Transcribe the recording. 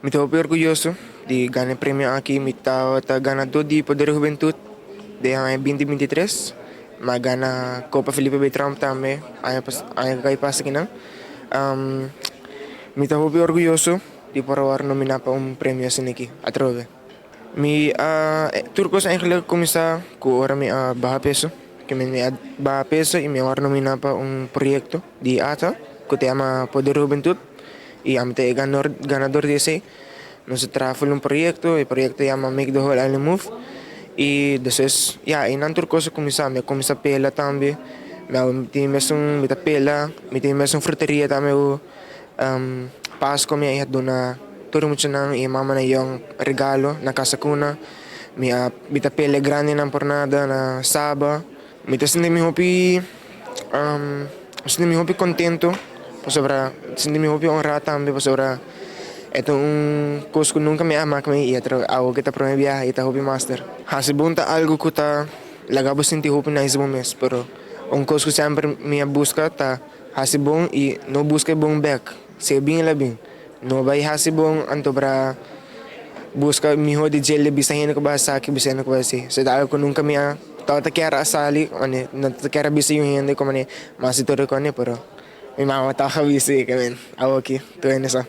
Me estou orgulhoso de ganhar prêmio aqui. Me está ganhando de Poder Juventude de 2023. Mas ganha Copa Felipe Beltrão também. Aí cai passa aqui não. Um, me estou orgulhoso de por avoir nominado para prêmio assim aqui. Atrove. Me turcos eigenlijk começar com ora me baja peso. Que me baja peso e me avoir nominado para projeto de ata que se chama Poder Juventude. Y amte ganador de ese. Nos trajo un proyecto, el proyecto se llama Make the Whole Island Move. Y entonces, ya, en antur cosa me comienza pela también. Me tiene un pela, me tiene un frutería también. Pasko me ihat dona todo mucho nang y mama na yung regalo na casa kuna. Bita pele grande na por nada na Saba. Me te senti mi hopi senti mi hopi contento. Sobra senti mi hopi honrado también sobra ito coisa que nunca me ama kami iya pero ako kita pro viaje ita hopi master. Hasibunta algo ko ta lagabo senti hopi na ismo mes pero coisa que sempre me busca ta hasibong e no busca bom back. Se bem labing. No vai hasibong anto para busca miho de gel bisa hina ko bahasa ki bisa ko basi. So dahil ko nunca me tata kera asali ane nata kera bisa yung hindi ko mane masitore ko ane pero may mama ta ka bisa kamen. Awo ki to ene sa.